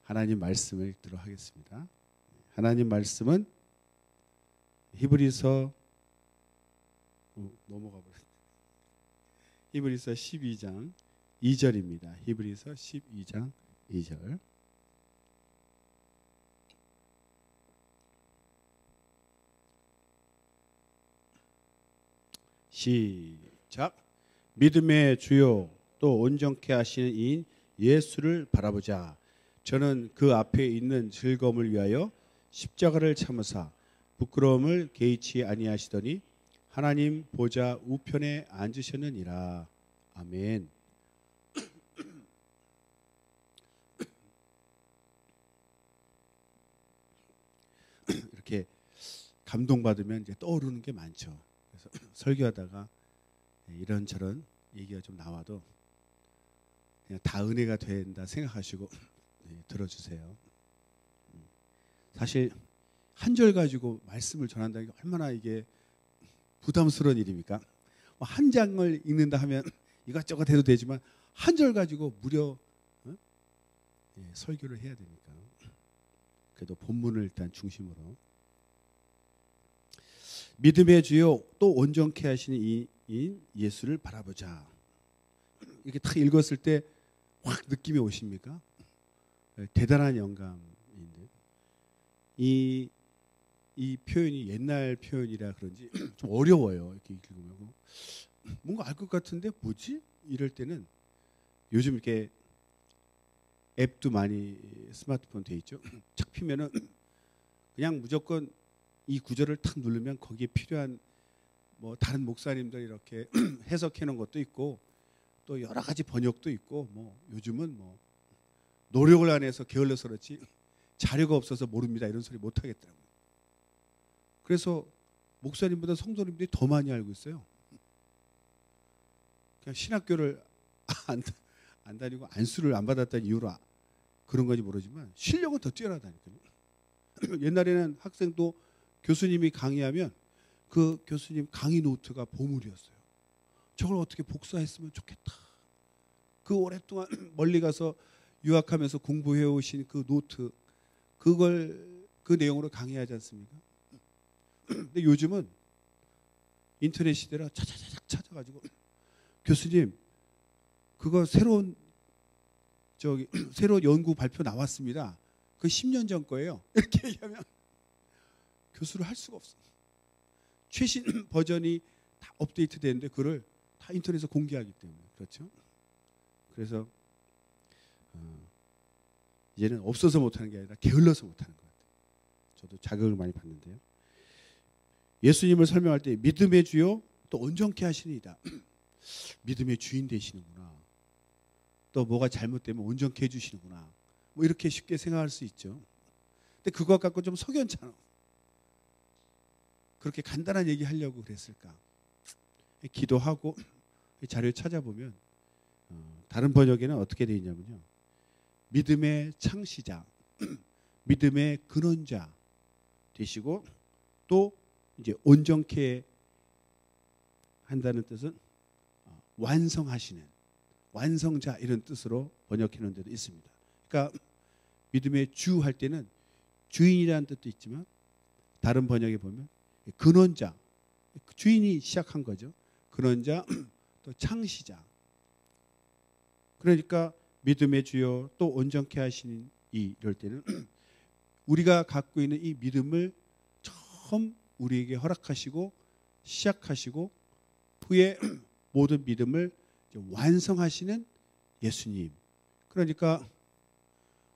하나님 말씀을 읽도록 하겠습니다. 하나님 말씀은 히브리서 넘어가 버렸어요. 히브리서 12장 2절입니다. 히브리서 12장 2절. 시작. 믿음의 주요 또 온전케 하시는 이인 예수를 바라보자. 저는 그 앞에 있는 즐거움을 위하여 십자가를 참으사 부끄러움을 개의치 아니하시더니 하나님 보좌 우편에 앉으셨느니라. 아멘. 이렇게 감동받으면 이제 떠오르는 게 많죠. 그래서 설교하다가 이런저런 얘기가 좀 나와도 그냥 다 은혜가 된다 생각하시고 들어주세요. 사실 한 절 가지고 말씀을 전한다는 게 얼마나 이게 부담스러운 일입니까? 한 장을 읽는다 하면 이것저것 해도 되지만 한 절 가지고 무려 설교를 해야 되니까 그래도 본문을 일단 중심으로 믿음의 주요 또 온전케 하시는 이인 예수를 바라보자. 이렇게 딱 읽었을 때 확 느낌이 오십니까? 대단한 영감인데 이 표현이 옛날 표현이라 그런지 좀 어려워요. 이렇게 읽으면 뭔가 알 것 같은데 뭐지? 이럴 때는 요즘 이렇게 앱도 많이 스마트폰 돼 있죠. 착 피면은 그냥 무조건 이 구절을 탁 누르면 거기에 필요한 뭐 다른 목사님들 이렇게 해석해 놓은 것도 있고 또 여러 가지 번역도 있고 뭐 요즘은 뭐 노력을 안 해서 게을러서 그렇지 자료가 없어서 모릅니다 이런 소리 못 하겠더라고요. 그래서 목사님보다 성도님들이 더 많이 알고 있어요. 그냥 신학교를 안 다니고 안수를 안 받았다는 이유로 그런 건지 모르지만 실력은 더 뛰어나다니까요. 옛날에는 학생도 교수님이 강의하면 그 교수님 강의 노트가 보물이었어요. 저걸 어떻게 복사했으면 좋겠다. 그 오랫동안 멀리 가서 유학하면서 공부해 오신 그 노트 그걸 그 내용으로 강의하지 않습니까? 근데 요즘은 인터넷 시대라 차차차차 찾아가지고 교수님 그거 새로운 연구 발표 나왔습니다. 그 10년 전 거예요. 이렇게 얘기하면 교수를 할 수가 없어요. 최신 버전이 다 업데이트 되는데 그걸 다 인터넷에서 공개하기 때문에 그렇죠. 그래서 이제는 없어서 못하는 게 아니라 게을러서 못하는 것 같아요. 저도 자극을 많이 받는데요. 예수님을 설명할 때 믿음의 주요 또 온전케 하시니이다. 믿음의 주인 되시는구나. 또 뭐가 잘못되면 온전케 해주시는구나. 뭐 이렇게 쉽게 생각할 수 있죠. 근데 그거 갖고 좀 석연찮아. 그렇게 간단한 얘기 하려고 그랬을까? 기도하고 자료 찾아보면 다른 번역에는 어떻게 되어 있냐면요. 믿음의 창시자, 믿음의 근원자 되시고 또 이제 온전케 한다는 뜻은 완성하시는 완성자 이런 뜻으로 번역해 놓은 데도 있습니다. 그러니까 믿음의 주 할 때는 주인이라는 뜻도 있지만 다른 번역에 보면 근원자, 주인이 시작한 거죠. 근원자 또 창시자. 그러니까 믿음의 주요 또 온전케 하시는 이럴 때는 우리가 갖고 있는 이 믿음을 처음 우리에게 허락하시고 시작하시고 후에 모든 믿음을 완성하시는 예수님. 그러니까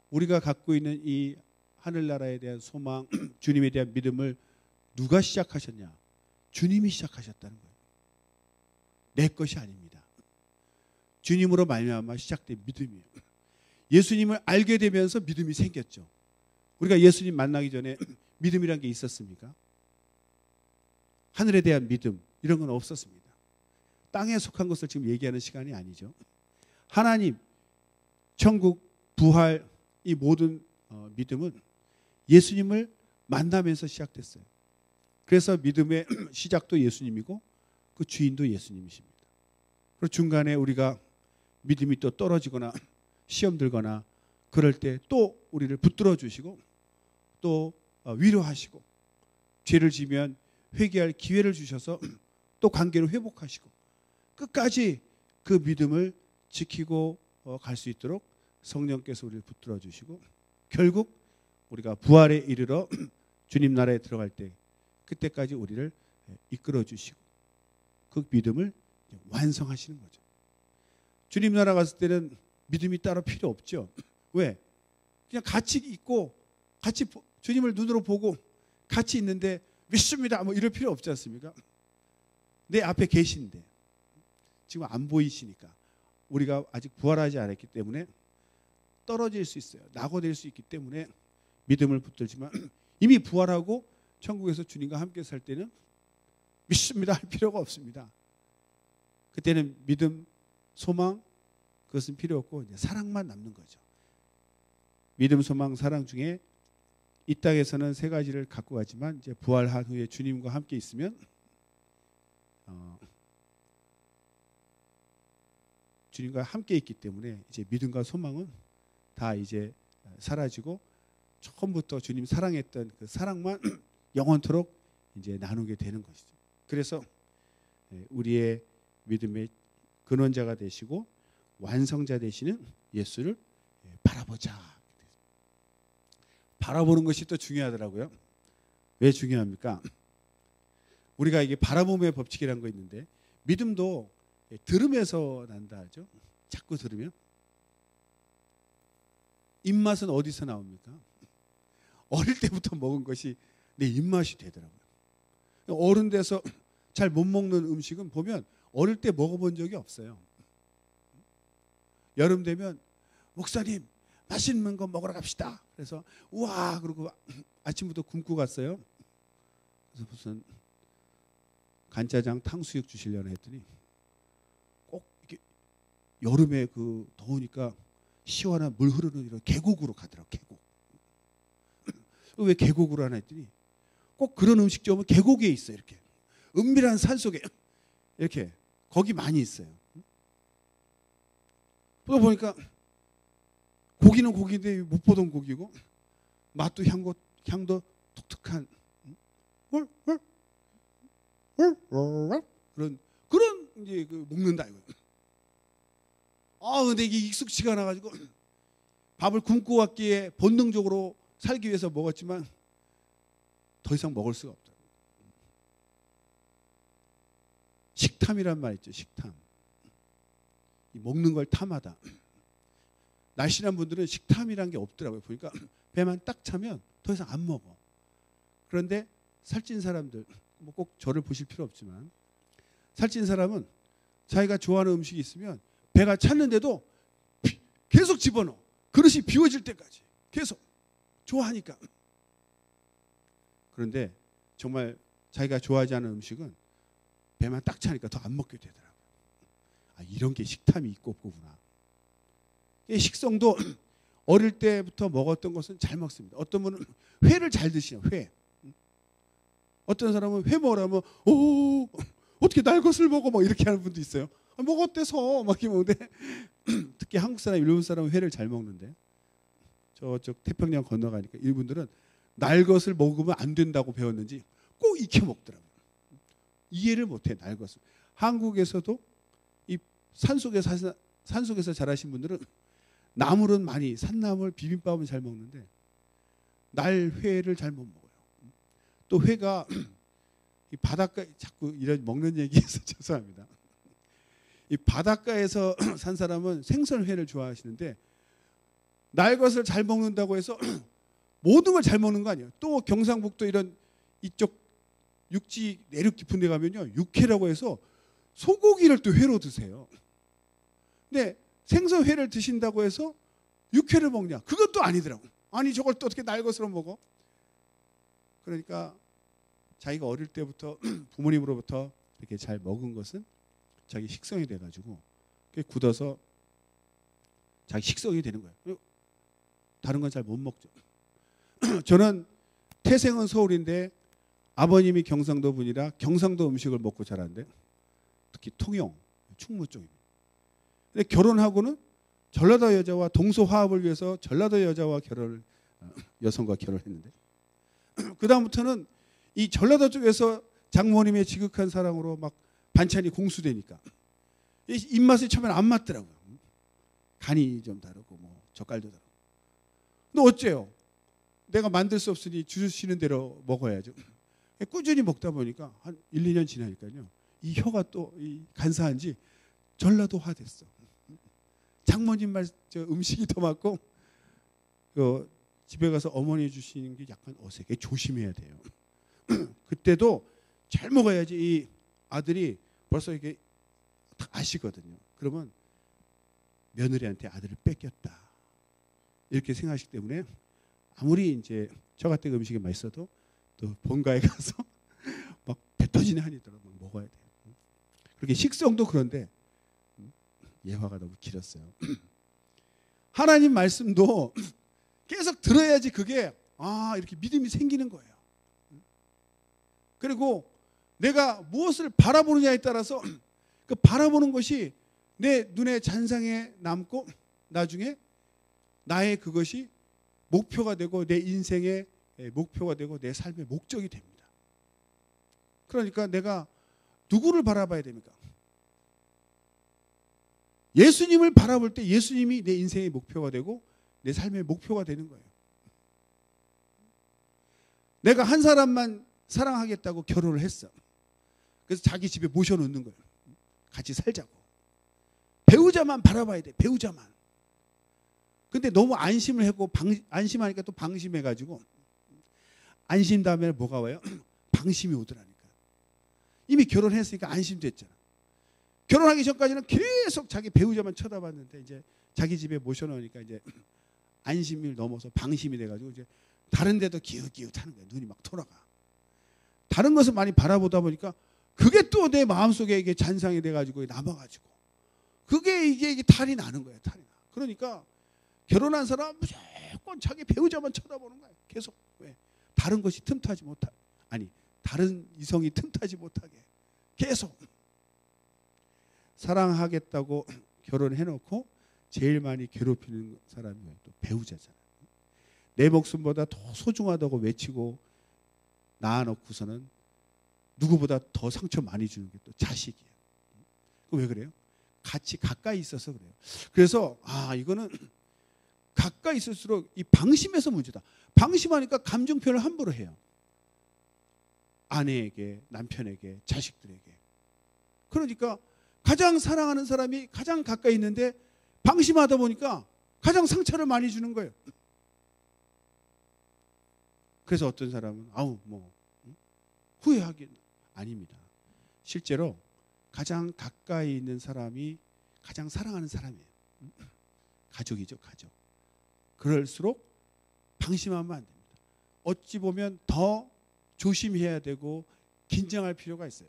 우리가 갖고 있는 이 하늘나라에 대한 소망, 주님에 대한 믿음을 누가 시작하셨냐? 주님이 시작하셨다는 거예요. 내 것이 아닙니다. 주님으로 말미암아 시작된 믿음이에요. 예수님을 알게 되면서 믿음이 생겼죠. 우리가 예수님 만나기 전에 믿음이란 게 있었습니까? 하늘에 대한 믿음 이런 건 없었습니다. 땅에 속한 것을 지금 얘기하는 시간이 아니죠. 하나님, 천국, 부활 이 모든 믿음은 예수님을 만나면서 시작됐어요. 그래서 믿음의 시작도 예수님이고 그 주인도 예수님이십니다. 그리고 중간에 우리가 믿음이 또 떨어지거나 시험 들거나 그럴 때 또 우리를 붙들어 주시고 또 위로하시고 죄를 지면 회개할 기회를 주셔서 또 관계를 회복하시고 끝까지 그 믿음을 지키고 갈 수 있도록 성령께서 우리를 붙들어 주시고 결국 우리가 부활에 이르러 주님 나라에 들어갈 때 그때까지 우리를 이끌어 주시고 그 믿음을 완성하시는 거죠. 주님 나라 갔을 때는 믿음이 따로 필요 없죠. 왜? 그냥 같이 있고 같이 주님을 눈으로 보고 같이 있는데 믿습니다 뭐 이럴 필요 없지 않습니까? 내 앞에 계신데 지금 안 보이시니까 우리가 아직 부활하지 않았기 때문에 떨어질 수 있어요. 낙오될 수 있기 때문에 믿음을 붙들지만 이미 부활하고 천국에서 주님과 함께 살 때는 믿습니다 할 필요가 없습니다. 그때는 믿음, 소망 그것은 필요 없고 이제 사랑만 남는 거죠. 믿음, 소망, 사랑 중에 이 땅에서는 세 가지를 갖고 가지만 이제 부활한 후에 주님과 함께 있으면 주님과 함께 있기 때문에 이제 믿음과 소망은 다 이제 사라지고 처음부터 주님 사랑했던 그 사랑만 영원토록 이제 나누게 되는 것이죠. 그래서 우리의 믿음의 근원자가 되시고 완성자 되시는 예수를 바라보자. 바라보는 것이 또 중요하더라고요. 왜 중요합니까? 우리가 이게 바라봄의 법칙이라는 거 있는데 믿음도 들음에서 난다 하죠. 자꾸 들으면. 입맛은 어디서 나옵니까? 어릴 때부터 먹은 것이 내 입맛이 되더라고요. 어른 돼서 잘 못 먹는 음식은 보면 어릴 때 먹어본 적이 없어요. 여름 되면 목사님 맛있는 거 먹으러 갑시다. 그래서 우와 그러고 아침부터 굶고 갔어요. 그래서 무슨 간짜장 탕수육 주시려나 했더니 꼭 이렇게 여름에 그 더우니까 시원한 물 흐르는 이런 계곡으로 가더라고. 계곡. 왜 계곡으로 하나 했더니 꼭 그런 음식점은 계곡에 있어요. 이렇게 은밀한 산 속에 이렇게 거기 많이 있어요. 보다 보니까 고기는 고기인데 못 보던 고기고 맛도 향도 독특한 그런 이제 그 먹는다 이거. 근데 이게 익숙치가 않아 가지고 밥을 굶고 왔기에 본능적으로 살기 위해서 먹었지만 더 이상 먹을 수가 없더라고요. 식탐이란 말 있죠. 식탐. 먹는 걸 탐하다. 날씬한 분들은 식탐이란 게 없더라고요. 보니까 배만 딱 차면 더 이상 안 먹어. 그런데 살찐 사람들, 뭐 꼭 저를 보실 필요 없지만 살찐 사람은 자기가 좋아하는 음식이 있으면 배가 찼는데도 계속 집어넣어. 그릇이 비워질 때까지 계속 좋아하니까. 그런데 정말 자기가 좋아하지 않은 음식은 배만 딱 차니까 더 안 먹게 되더라고요. 이런 게 식탐이 있고 없고구나. 식성도 어릴 때부터 먹었던 것은 잘 먹습니다. 어떤 분은 회를 잘 드시요. 회. 어떤 사람은 회 먹으라면 어떻게 날 것을 먹어 막 이렇게 하는 분도 있어요. 먹었대서 막 이렇게 먹는데 특히 한국 사람, 일본 사람은 회를 잘 먹는데 저쪽 태평양 건너가니까 이분들은 날 것을 먹으면 안 된다고 배웠는지 꼭 익혀 먹더라고요. 이해를 못해 날 것을. 한국에서도 이 산속에서 자라신 분들은 나물은 많이 산나물 비빔밥은 잘 먹는데 날 회를 잘 못 먹어요. 또 회가 이 바닷가 자꾸 이런 먹는 얘기해서 죄송합니다. 이 바닷가에서 산 사람은 생선회를 좋아하시는데 날 것을 잘 먹는다고 해서 모든 걸 잘 먹는 거 아니에요. 또 경상북도 이런 이쪽 육지 내륙 깊은 데 가면요 육회라고 해서 소고기를 또 회로 드세요. 근데 생선회를 드신다고 해서 육회를 먹냐? 그건 또 아니더라고. 아니 저걸 또 어떻게 날 것으로 먹어? 그러니까 자기가 어릴 때부터 부모님으로부터 이렇게 잘 먹은 것은 자기 식성이 돼가지고 굳어서 자기 식성이 되는 거예요. 다른 건 잘 못 먹죠. 저는 태생은 서울인데 아버님이 경상도 분이라 경상도 음식을 먹고 자랐는데 특히 통영, 충무 쪽입니다. 근데 결혼하고는 전라도 여자와 동서 화합을 위해서 전라도 여자와 여성과 결혼했는데 그 다음부터는 이 전라도 쪽에서 장모님의 지극한 사랑으로 막 반찬이 공수되니까 입맛이 처음에는 안 맞더라고요. 간이 좀 다르고 뭐 젓갈도 다르고. 근데 어째요? 내가 만들 수 없으니 주시는 대로 먹어야죠. 꾸준히 먹다 보니까 한 1, 2년 지나니까요. 이 혀가 또 간사한지 전라도화 됐어. 장모님 음식이 더 맞고 집에 가서 어머니 주시는 게 약간 어색해. 조심해야 돼요. 그때도 잘 먹어야지 이 아들이 벌써 이게 다 아시거든요. 그러면 며느리한테 아들을 뺏겼다. 이렇게 생각하시기 때문에 아무리 이제 저 같은 음식이 맛있어도 또 본가에 가서 막 배 터지는 한이 있더라도 먹어야 돼요. 그렇게 식성도 그런데 예화가 너무 길었어요. 하나님 말씀도 계속 들어야지 그게 이렇게 믿음이 생기는 거예요. 그리고 내가 무엇을 바라보느냐에 따라서 그 바라보는 것이 내 눈에 잔상에 남고 나중에 나의 그것이 목표가 되고 내 인생의 목표가 되고 내 삶의 목적이 됩니다. 그러니까 내가 누구를 바라봐야 됩니까? 예수님을 바라볼 때 예수님이 내 인생의 목표가 되고 내 삶의 목표가 되는 거예요. 내가 한 사람만 사랑하겠다고 결혼을 했어. 그래서 자기 집에 모셔놓는 거예요. 같이 살자고. 배우자만 바라봐야 돼. 배우자만. 근데 너무 안심을 하고 안심하니까 또 방심해가지고 안심 다음에 뭐가 와요? 방심이 오더라니까. 이미 결혼했으니까 안심됐잖아. 결혼하기 전까지는 계속 자기 배우자만 쳐다봤는데 이제 자기 집에 모셔놓으니까 이제 안심을 넘어서 방심이 돼가지고 이제 다른 데도 기웃기웃하는 거야. 눈이 막 돌아가. 다른 것을 많이 바라보다 보니까 그게 또 내 마음속에 이게 잔상이 돼가지고 남아가지고 그게 이게 탈이 나는 거예요. 탈이 나. 그러니까 결혼한 사람은 무조건 자기 배우자만 쳐다보는 거예요. 계속. 왜? 다른 것이 틈타지 못하게. 다른 이성이 틈타지 못하게. 계속. 사랑하겠다고 결혼해놓고 제일 많이 괴롭히는 사람이 또 배우자잖아요. 내 목숨보다 더 소중하다고 외치고 낳아놓고서는 누구보다 더 상처 많이 주는 게 또 자식이에요. 왜 그래요? 같이 가까이 있어서 그래요. 그래서 이거는 가까이 있을수록 이 방심에서 문제다. 방심하니까 감정 표현을 함부로 해요. 아내에게, 남편에게, 자식들에게. 그러니까 가장 사랑하는 사람이 가장 가까이 있는데 방심하다 보니까 가장 상처를 많이 주는 거예요. 그래서 어떤 사람은 후회하긴 아닙니다. 실제로 가장 가까이 있는 사람이 가장 사랑하는 사람이에요. 가족이죠, 가족. 그럴수록 방심하면 안 됩니다. 어찌 보면 더 조심해야 되고 긴장할 필요가 있어요.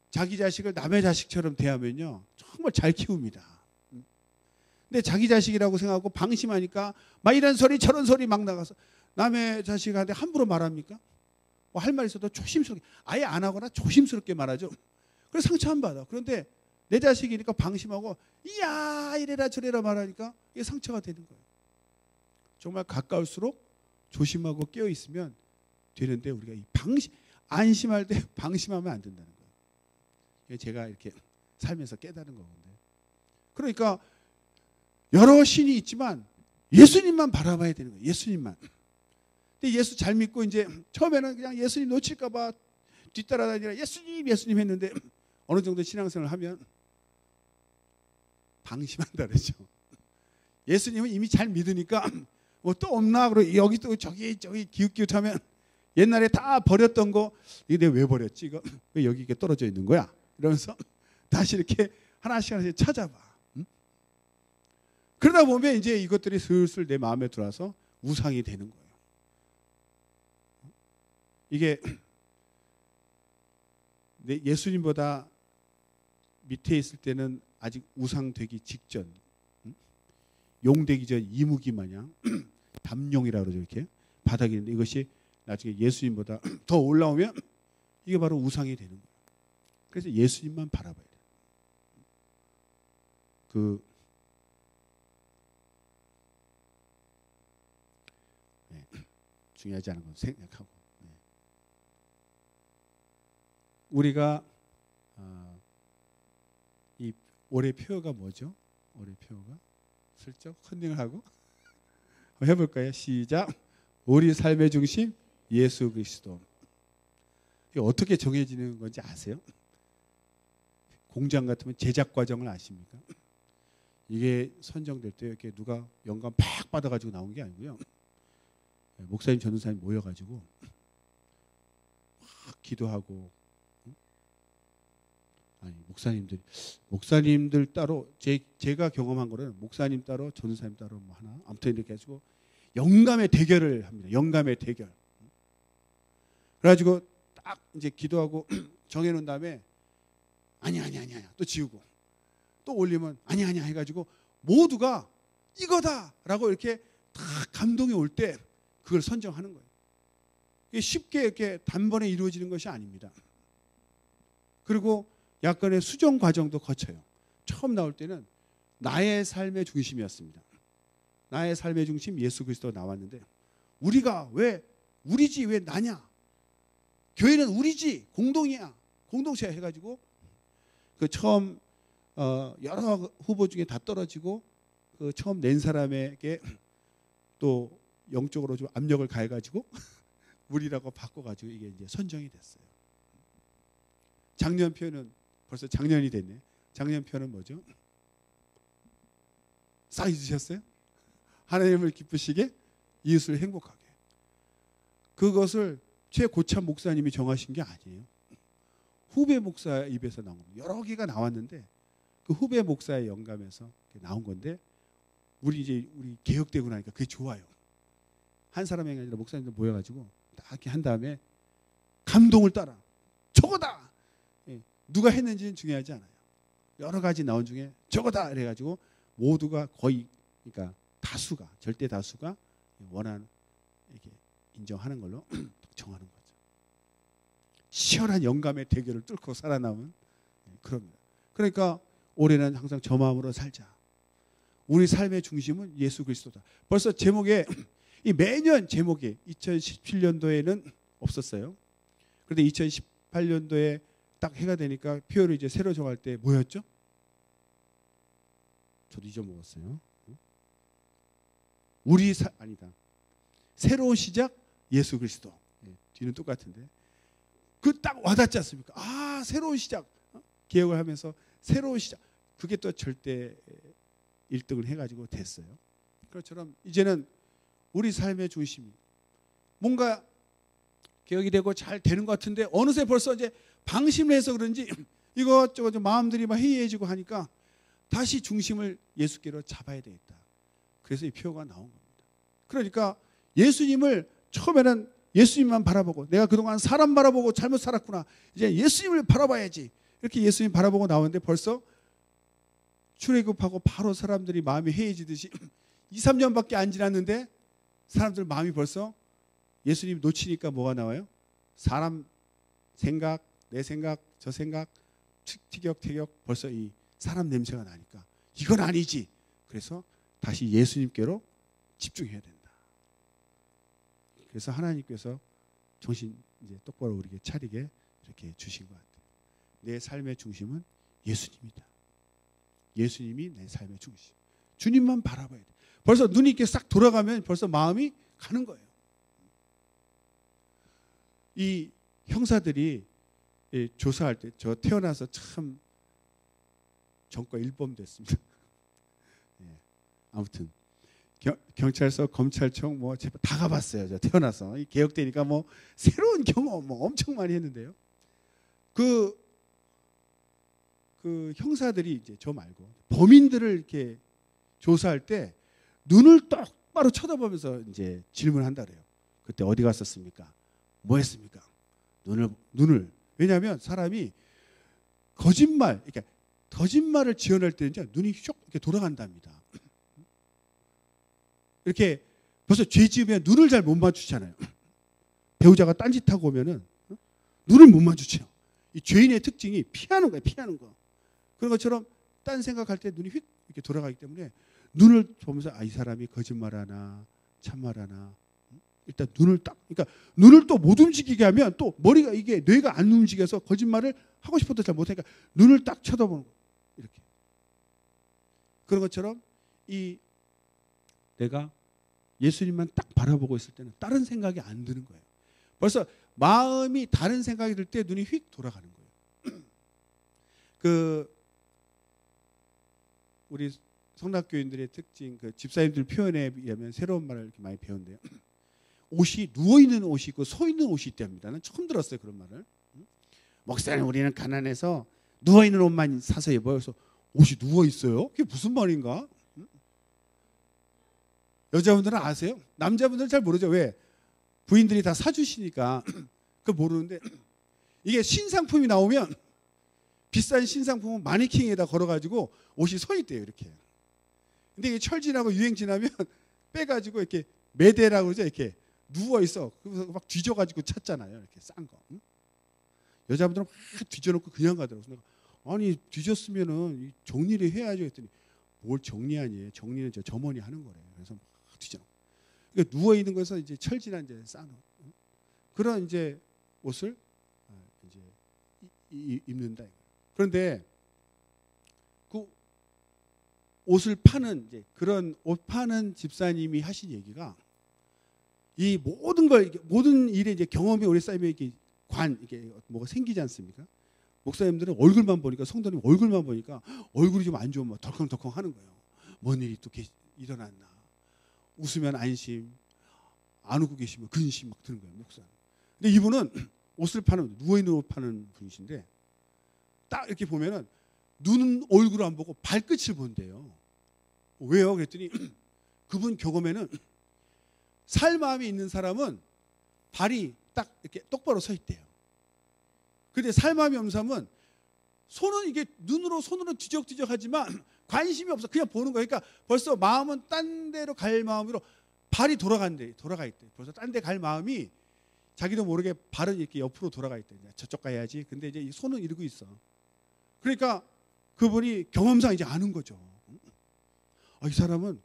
자기 자식을 남의 자식처럼 대하면요 정말 잘 키웁니다. 근데 자기 자식이라고 생각하고 방심하니까 막 이런 소리 저런 소리 막 나가서 남의 자식한테 함부로 말합니까? 할 말 있어도 조심스럽게 아예 안 하거나 조심스럽게 말하죠. 그래서 상처 안 받아. 그런데 내 자식이니까 방심하고 이야 이래라 저래라 말하니까 이게 상처가 되는 거예요. 정말 가까울수록 조심하고 깨어 있으면 되는데 우리가 이 안심할 때 방심하면 안 된다는 거예요. 제가 이렇게 살면서 깨달은 거건데. 그러니까 여러 신이 있지만 예수님만 바라봐야 되는 거예요. 예수님만. 근데 예수 잘 믿고 이제 처음에는 그냥 예수님 놓칠까 봐 뒤따라다니라 예수님 했는데 어느 정도 신앙생활을 하면 방심한다 그러죠. 예수님은 이미 잘 믿으니까 뭐 또 없나 그러고 여기 또 저기 기웃기웃하면 옛날에 다 버렸던 거 이게 내가 왜 버렸지? 이거 왜 여기 이게 떨어져 있는 거야? 이러면서 다시 이렇게 하나씩 찾아봐. 응? 그러다 보면 이제 이것들이 슬슬 내 마음에 들어와서 우상이 되는 거예요. 이게 예수님보다 밑에 있을 때는 아직 우상 되기 직전, 용 되기 전 이무기 마냥 담용이라고 그러죠. 이렇게 바닥에 있는데 이것이 나중에 예수님보다 더 올라오면 이게 바로 우상이 되는 거예요. 그래서 예수님만 바라봐야 돼요. 중요하지 않은 건 생각하고. 네. 우리가 이 올해 표어가 뭐죠? 올해 표어가 슬쩍 컨닝을 하고 해볼까요? 시작. 우리 삶의 중심 예수 그리스도. 이게 어떻게 정해지는 건지 아세요? 공장 같으면 제작 과정을 아십니까? 이게 선정될 때 이렇게 누가 영감 팍 받아가지고 나온 게 아니고요. 목사님, 전도사님 모여가지고 막 기도하고, 아니 목사님들 따로 제가 경험한 거는 목사님 따로, 전도사님 따로 뭐 하나, 아무튼 이렇게 해가지고 영감의 대결을 합니다. 영감의 대결. 그래가지고 딱 이제 기도하고 정해놓은 다음에 아니야 또 지우고 또 올리면 아니야 해가지고 모두가 이거다라고 이렇게 다 감동이 올 때 그걸 선정하는 거예요. 이게 쉽게 이렇게 단번에 이루어지는 것이 아닙니다. 그리고 약간의 수정 과정도 거쳐요. 처음 나올 때는 나의 삶의 중심이었습니다. 나의 삶의 중심 예수 그리스도가 나왔는데 우리가 왜 우리지 왜 나냐? 교회는 우리지 공동이야 공동체야 해가지고 그 처음 여러 후보 중에 다 떨어지고 그 처음 낸 사람에게 또 영적으로 좀 압력을 가해가지고 우리라고 바꿔가지고 이게 이제 선정이 됐어요. 작년표는 벌써 작년이 됐네. 작년표는 뭐죠? 싹 잊으셨어요? 하나님을 기쁘시게 이웃을 행복하게. 그것을 최고참 목사님이 정하신 게 아니에요. 후배 목사 입에서 나온 겁니다. 여러 개가 나왔는데 그 후배 목사의 영감에서 나온 건데 우리 개혁되고 나니까 그게 좋아요. 한 사람이 아니라 목사님들 모여가지고 딱 이렇게 한 다음에 감동을 따라 저거다. 누가 했는지는 중요하지 않아요. 여러 가지 나온 중에 저거다 그래가지고 모두가 거의 그러니까 다수가 절대 다수가 원하는 이렇게 인정하는 걸로 정하는 거죠. 치열한 영감의 대결을 뚫고 살아남은 그럽니다. 그러니까 올해는 항상 저 마음으로 살자. 우리 삶의 중심은 예수 그리스도다. 벌써 제목에 이 매년 제목이 2017년도에는 없었어요. 그런데 2018년도에 딱 해가 되니까 표어를 이제 새로 정할 때 뭐였죠? 저도 잊어먹었어요. 아니다. 새로운 시작 예수 그리스도. 뒤는 똑같은데 그 딱 와닿지 않습니까? 아 새로운 시작. 개혁을 하면서 새로운 시작. 그게 또 절대 1등을 해가지고 됐어요. 그것처럼 이제는 우리 삶의 중심이 뭔가 개혁이 되고 잘 되는 것 같은데 어느새 벌써 이제 방심을 해서 그런지 이것저것 마음들이 막 해이해지고 하니까 다시 중심을 예수께로 잡아야 되겠다. 그래서 이 표가 나온 겁니다. 그러니까 예수님을 처음에는 예수님만 바라보고 내가 그동안 사람 바라보고 잘못 살았구나. 이제 예수님을 바라봐야지. 이렇게 예수님 바라보고 나오는데 벌써 출애굽하고 바로 사람들이 마음이 해이해지듯이 2, 3년밖에 안 지났는데 사람들 마음이 벌써 예수님 놓치니까 뭐가 나와요? 사람 생각, 내 생각, 저 생각, 티격태격 벌써 이 사람 냄새가 나니까 이건 아니지. 그래서 다시 예수님께로 집중해야 된다. 그래서 하나님께서 정신 이제 똑바로 우리에게 차리게 이렇게 주신 것 같아요. 내 삶의 중심은 예수님이다. 예수님이 내 삶의 중심. 주님만 바라봐야 돼. 벌써 눈이 이렇게 싹 돌아가면 벌써 마음이 가는 거예요. 이 형사들이 조사할 때 저 태어나서 참 전과 1범 됐습니다. 아무튼 경찰서, 검찰청 뭐 다 가봤어요. 저 태어나서 이 개혁되니까 뭐 새로운 경험 뭐 엄청 많이 했는데요. 그 형사들이 이제 저 말고 범인들을 이렇게 조사할 때 눈을 똑바로 쳐다보면서 이제 질문한다 그래요. 그때 어디 갔었습니까? 뭐 했습니까? 눈을 왜냐하면 사람이 거짓말을 지어낼 때는 눈이 슉 이렇게 돌아간답니다. 이렇게 벌써 죄 지으면 눈을 잘 못 마주치잖아요. 배우자가 딴짓하고 오면은 눈을 못 마주쳐요. 이 죄인의 특징이 피하는 거예요. 피하는 거. 그런 것처럼 딴 생각할 때 눈이 휙 이렇게 돌아가기 때문에 눈을 보면서 이 사람이 거짓말하나 참말하나 일단 눈을 딱, 그러니까 눈을 또 못 움직이게 하면 또 머리가 이게 뇌가 안 움직여서 거짓말을 하고 싶어도 잘 못하니까 눈을 딱 쳐다보는 거예요. 이렇게. 그런 것처럼 이 내가 예수님만 딱 바라보고 있을 때는 다른 생각이 안 드는 거예요. 벌써 마음이 다른 생각이 들 때 눈이 휙 돌아가는 거예요. 우리 성락교인들의 특징, 집사님들 표현에 의하면 새로운 말을 이렇게 많이 배운대요. 옷이 누워있는 옷이 있고 서있는 옷이 있답니다. 나는 처음 들었어요, 그런 말을. 목사님, 우리는 가난해서 누워있는 옷만 사서 입어요. 그래서 옷이 누워있어요? 그게 무슨 말인가? 여자분들은 아세요? 남자분들은 잘 모르죠. 왜? 부인들이 다 사주시니까 그걸 모르는데, 이게 신상품이 나오면 비싼 신상품은 마네킹에다 걸어가지고 옷이 서 있대요, 이렇게. 근데 이게 철 지나고 유행 지나면 빼가지고 이렇게 매대라고 그러죠. 이렇게 누워 있어. 그래서 막 뒤져가지고 찾잖아요, 이렇게 싼 거. 여자분들은 막 뒤져놓고 그냥 가더라고요. 내가 아니 뒤졌으면은 정리를 해야죠 했더니 뭘 정리하니? 정리는 저 점원이 하는 거래요. 그래서 막 뒤져놓고. 그러니까 누워 있는 거에서 이제 철 지난 이제 싼 그런 이제 옷을 이제 입는다. 그런데 그 옷을 파는 이제 그런 옷 파는 집사님이 하신 얘기가, 이 모든 일에 이제 경험이 오래 쌓이면 이게 이게 뭐가 생기지 않습니까? 목사님들은 얼굴만 보니까, 성도님 얼굴만 보니까 얼굴이 좀 안 좋으면 덜컹덜컹 하는 거예요. 뭔 일이 또 일어났나? 웃으면 안심, 안 웃고 계시면 근심 막 드는 거예요, 목사. 근데 이분은 옷을 파는, 누워있는 옷 파는 분이신데, 딱 이렇게 보면은 눈은 얼굴을 안 보고 발끝을 본대요. 왜요? 그랬더니 그분 경험에는 살 마음이 있는 사람은 발이 딱 이렇게 똑바로 서 있대요. 근데 살 마음이 없는 사람은 손은 이게 손으로 뒤적뒤적하지만 관심이 없어. 그냥 보는 거예요. 그러니까 벌써 마음은 딴 데로 갈 마음으로 발이 돌아가 있대. 벌써 딴 데 갈 마음이 자기도 모르게 발은 이렇게 옆으로 돌아가 있대. 저쪽 가야지. 근데 이제 이 손은 이러고 있어. 그러니까 그분이 경험상 이제 아는 거죠. 이 사람은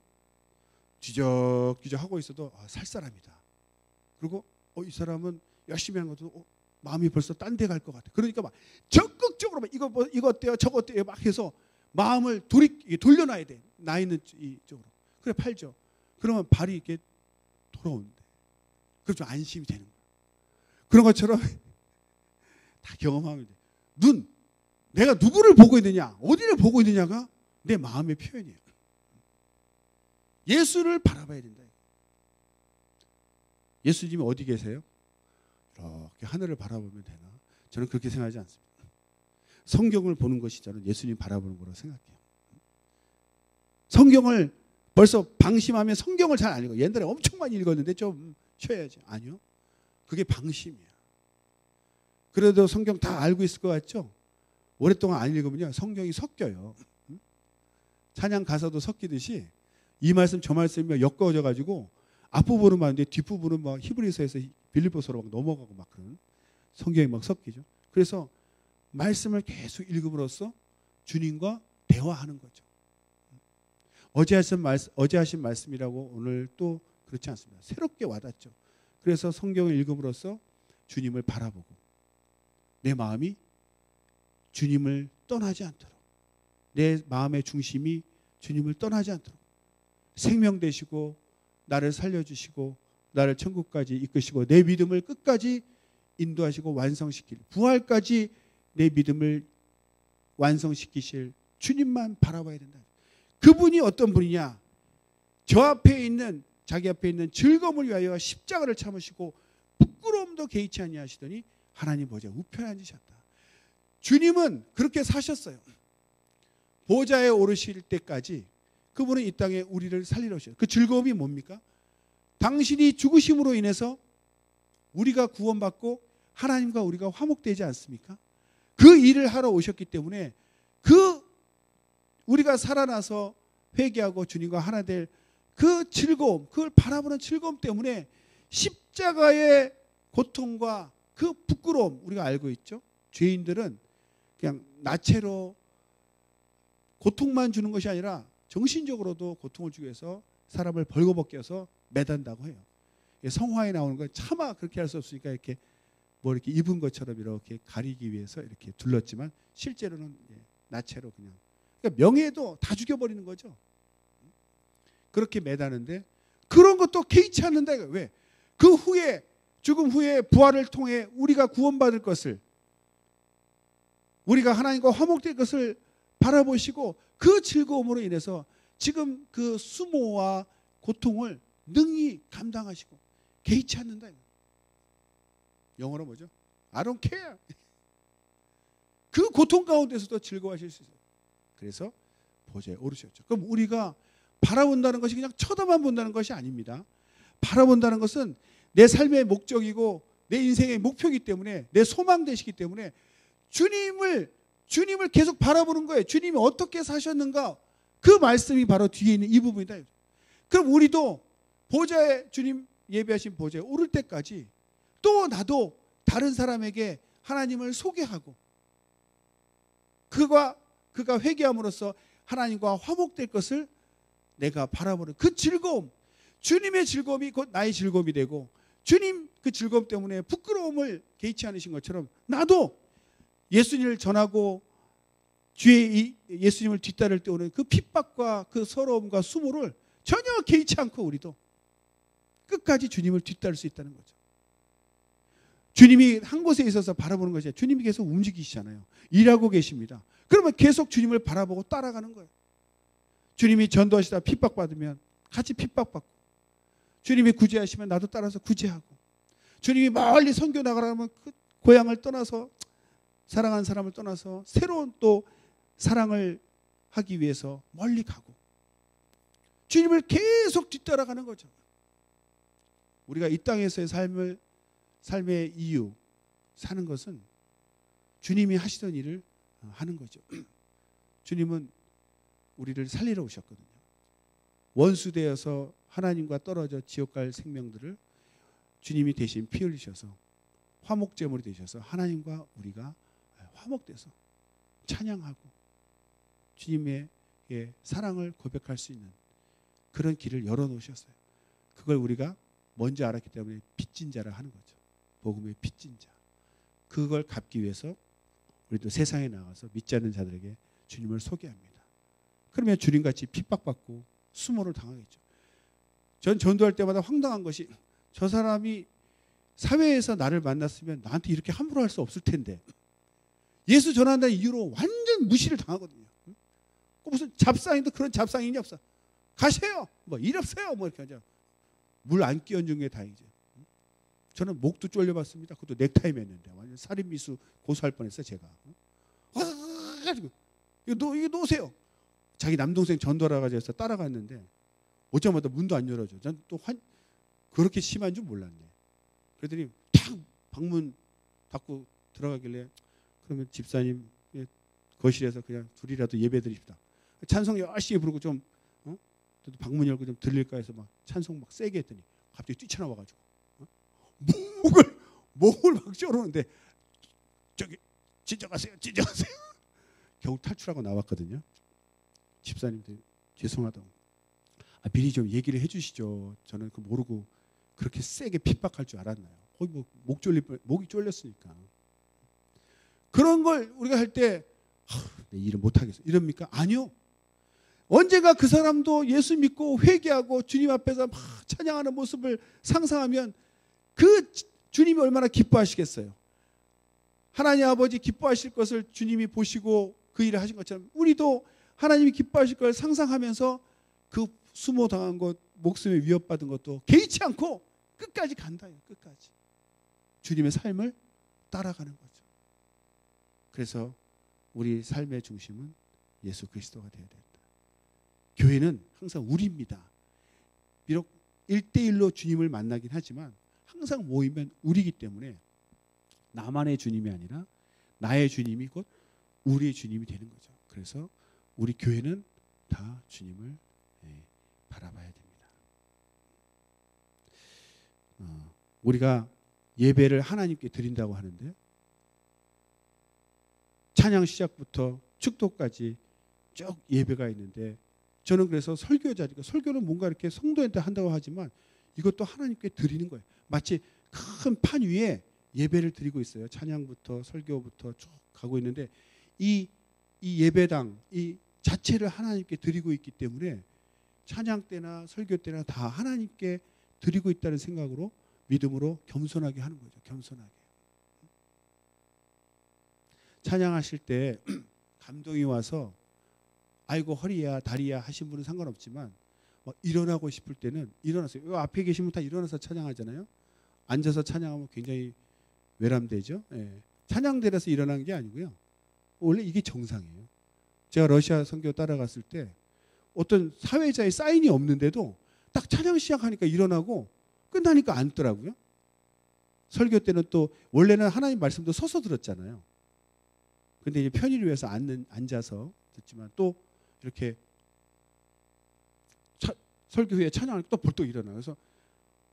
뒤적뒤적 하고 있어도 살 사람이다. 그리고 이 사람은 열심히 하는 것도 마음이 벌써 딴 데 갈 것 같아. 그러니까 막 적극적으로 막 이거 어때요? 저거 어때요? 막 해서 마음을 돌려놔야 돼. 나 있는 이쪽으로. 그래 팔죠. 그러면 발이 이렇게 돌아오는데. 그럼 좀 안심이 되는 거야. 그런 것처럼 다 경험하면 돼. 내가 누구를 보고 있느냐, 어디를 보고 있느냐가 내 마음의 표현이에요. 예수를 바라봐야 된다. 예수님이 어디 계세요? 이렇게 하늘을 바라보면 되나? 저는 그렇게 생각하지 않습니다. 성경을 보는 것이 저는 예수님 바라보는 거라고 생각해요. 성경을 벌써 방심하면 성경을 잘 안 읽어. 옛날에 엄청 많이 읽었는데 좀 쉬어야지. 아니요. 그게 방심이야. 그래도 성경 다 알고 있을 것 같죠? 오랫동안 안 읽으면요, 성경이 섞여요. 찬양 가사도 섞이듯이 이 말씀 저 말씀이 엮어져 가지고 앞부분은 맞는데 뒷부분은 막 히브리서에서 빌립보서로 막 넘어가고 막 그런 성경이 막 섞이죠. 그래서 말씀을 계속 읽음으로써 주님과 대화하는 거죠. 어제 하신 말씀이라고 오늘 또 그렇지 않습니다. 새롭게 와닿죠. 그래서 성경을 읽음으로써 주님을 바라보고 내 마음이 주님을 떠나지 않도록, 내 마음의 중심이 주님을 떠나지 않도록 생명 되시고 나를 살려주시고 나를 천국까지 이끄시고 내 믿음을 끝까지 인도하시고 완성시킬, 부활까지 내 믿음을 완성시키실 주님만 바라봐야 된다. 그분이 어떤 분이냐? 자기 앞에 있는 즐거움을 위하여 십자가를 참으시고 부끄러움도 개의치 아니하시더니 하나님 보좌 우편에 앉으셨다. 주님은 그렇게 사셨어요. 보좌에 오르실 때까지 그분은 이 땅에 우리를 살리러 오셨어요. 그 즐거움이 뭡니까? 당신이 죽으심으로 인해서 우리가 구원받고 하나님과 우리가 화목되지 않습니까? 그 일을 하러 오셨기 때문에 우리가 살아나서 회개하고 주님과 하나 될 그 즐거움, 그걸 바라보는 즐거움 때문에 십자가의 고통과 그 부끄러움 우리가 알고 있죠. 죄인들은 그냥 나체로 고통만 주는 것이 아니라 정신적으로도 고통을 주기 위해서 사람을 벌거벗겨서 매단다고 해요. 성화에 나오는 건 차마 그렇게 할 수 없으니까 이렇게 뭐 이렇게 입은 것처럼 이렇게 가리기 위해서 이렇게 둘렀지만 실제로는 나체로 그냥. 그러니까 명예도 다 죽여버리는 거죠. 그렇게 매다는데 그런 것도 개의치 않는다. 왜? 그 후에 죽음 후에 부활을 통해 우리가 구원받을 것을, 우리가 하나님과 화목될 것을 바라보시고 그 즐거움으로 인해서 지금 그 수모와 고통을 능히 감당하시고 개의치 않는다. 영어로 뭐죠? I don't care. 그 고통 가운데서도 즐거워하실 수 있어요. 그래서 보좌에 오르셨죠. 그럼 우리가 바라본다는 것이 그냥 쳐다만 본다는 것이 아닙니다. 바라본다는 것은 내 삶의 목적이고 내 인생의 목표이기 때문에, 내 소망 되시기 때문에 주님을 계속 바라보는 거예요. 주님이 어떻게 사셨는가, 그 말씀이 바로 뒤에 있는 이 부분이다. 그럼 우리도 보좌에, 주님 예배하신 보좌에 오를 때까지 또 나도 다른 사람에게 하나님을 소개하고 그가 회개함으로써 하나님과 화목될 것을 내가 바라보는 그 즐거움, 주님의 즐거움이 곧 나의 즐거움이 되고, 주님 그 즐거움 때문에 부끄러움을 개의치 않으신 것처럼 나도 예수님을 전하고 주의 예수님을 뒤따를 때 오는 그 핍박과 그 서러움과 수모를 전혀 개의치 않고 우리도 끝까지 주님을 뒤따를 수 있다는 거죠. 주님이 한 곳에 있어서 바라보는 것이 아니라 주님이 계속 움직이시잖아요. 일하고 계십니다. 그러면 계속 주님을 바라보고 따라가는 거예요. 주님이 전도하시다 핍박받으면 같이 핍박받고, 주님이 구제하시면 나도 따라서 구제하고, 주님이 멀리 선교 나가라면 그 고향을 떠나서, 사랑하는 사람을 떠나서 새로운 또 사랑을 하기 위해서 멀리 가고 주님을 계속 뒤따라가는 거죠. 우리가 이 땅에서의 삶의 이유, 사는 것은 주님이 하시던 일을 하는 거죠. 주님은 우리를 살리러 오셨거든요. 원수되어서 하나님과 떨어져 지옥 갈 생명들을 주님이 대신 피 흘리셔서 화목제물이 되셔서 하나님과 우리가 화목돼서 찬양하고 주님의 사랑을 고백할 수 있는 그런 길을 열어놓으셨어요. 그걸 우리가 먼저 알았기 때문에 빚진 자라 하는 거죠. 복음의 빚진 자. 그걸 갚기 위해서 우리도 세상에 나가서 믿지 않는 자들에게 주님을 소개합니다. 그러면 주님같이 핍박받고 수모를 당하겠죠. 전 전도할 때마다 황당한 것이, 저 사람이 사회에서 나를 만났으면 나한테 이렇게 함부로 할 수 없을 텐데 예수 전한다는 이유로 완전 무시를 당하거든요. 무슨 잡상인도 그런 잡상인이 없어. 가세요. 뭐 일 없어요. 뭐 이렇게 하죠. 물 안 끼얹은 게 다행이죠. 저는 목도 졸려봤습니다. 그것도 넥타이 맸는데 완전 살인미수 고소할 뻔했어요. 제가. 가지고 이거 놓으세요. 자기 남동생 전도하러 가서 따라갔는데 오자마자 문도 안 열어줘. 난 또 그렇게 심한 줄 몰랐네. 그랬더니 탁 방문 닫고 들어가길래, 그러면 집사님 거실에서 그냥 둘이라도 예배 드립시다. 찬송 열심히 부르고 좀 방문 열고 좀 들릴까 해서 막 찬송 막 세게 했더니 갑자기 뛰쳐나와가지고 목을 막 쪼르는데, 저기 진정하세요. 겨우 탈출하고 나왔거든요. 집사님들 죄송하다고. 미리 좀 얘기를 해주시죠. 저는 그 모르고 그렇게 세게 핍박할 줄 알았나요? 거기 뭐 목이 쫄렸으니까. 그런 걸 우리가 할 때 내 일을 못하겠어 이럽니까? 아니요. 언젠가 그 사람도 예수 믿고 회개하고 주님 앞에서 막 찬양하는 모습을 상상하면 그 주님이 얼마나 기뻐하시겠어요. 하나님 아버지 기뻐하실 것을 주님이 보시고 그 일을 하신 것처럼 우리도 하나님이 기뻐하실 걸 상상하면서 그 수모당한 것, 목숨에 위협받은 것도 개의치 않고 끝까지 간다. 끝까지 주님의 삶을 따라가는 거죠. 그래서 우리 삶의 중심은 예수 그리스도가 되어야 된다. 교회는 항상 우리입니다. 비록 1대1로 주님을 만나긴 하지만 항상 모이면 우리이기 때문에 나만의 주님이 아니라 나의 주님이 곧 우리의 주님이 되는 거죠. 그래서 우리 교회는 다 주님을 바라봐야 됩니다. 우리가 예배를 하나님께 드린다고 하는데 찬양 시작부터 축도까지 쭉 예배가 있는데, 저는 그래서 설교는 뭔가 이렇게 성도한테 한다고 하지만 이것도 하나님께 드리는 거예요. 마치 큰 판 위에 예배를 드리고 있어요. 찬양부터 설교부터 쭉 가고 있는데 이 예배당 이 자체를 하나님께 드리고 있기 때문에 찬양 때나 설교 때나 다 하나님께 드리고 있다는 생각으로 믿음으로 겸손하게 하는 거죠. 겸손하게. 찬양하실 때 감동이 와서 아이고 허리야 다리야 하신 분은 상관없지만 일어나고 싶을 때는 일어나세요. 앞에 계신 분 다 일어나서 찬양하잖아요. 앉아서 찬양하면 굉장히 외람되죠. 예. 찬양대라서 일어나는 게 아니고요. 원래 이게 정상이에요. 제가 러시아 선교 따라갔을 때 어떤 사회자의 사인이 없는데도 딱 찬양 시작하니까 일어나고 끝나니까 앉더라고요. 설교 때는 또 원래는 하나님 말씀도 서서 들었잖아요. 근데 이제 편의를 위해서 앉아서 듣지만 또 이렇게 설교 후에 찬양하니까 또 벌떡 일어나. 그래서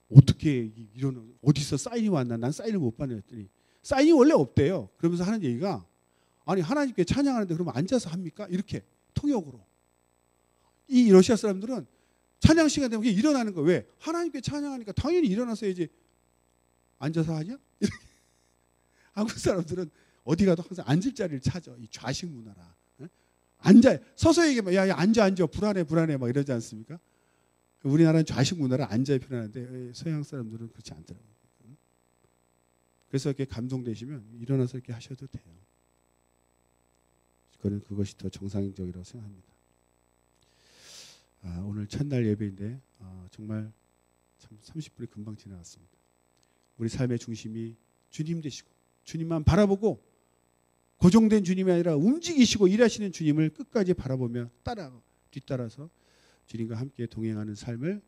어떻게 일어나? 어디서 사인이 왔나? 난 사인을 못 받는 했더니 사인이 원래 없대요. 그러면서 하는 얘기가 아니 하나님께 찬양하는데 그러면 앉아서 합니까? 이렇게 통역으로. 이 러시아 사람들은 찬양 시간 되면 일어나는 거예요. 왜? 하나님께 찬양하니까 당연히 일어나서야지. 앉아서 하냐? 이렇게. 한국 사람들은 어디 가도 항상 앉을 자리를 찾아. 이 좌식 문화라. 앉아. 서서 얘기하면 야 앉아 불안해 막 이러지 않습니까? 우리나라는 좌식 문화라 앉아야 편안한데 서양 사람들은 그렇지 않더라고요. 그래서 이렇게 감동되시면 일어나서 이렇게 하셔도 돼요. 저는 그것이 더 정상적이라고 생각합니다. 오늘 첫날 예배인데 정말 참 30분이 금방 지나갔습니다. 우리 삶의 중심이 주님 되시고 주님만 바라보고 고정된 주님이 아니라 움직이시고 일하시는 주님을 끝까지 바라보며 뒤따라서 주님과 함께 동행하는 삶을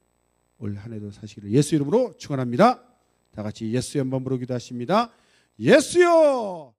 올 한 해도 사시기를 예수 이름으로 축원합니다. 다 같이 예수의 한번 부르기도 하십니다. 예수요.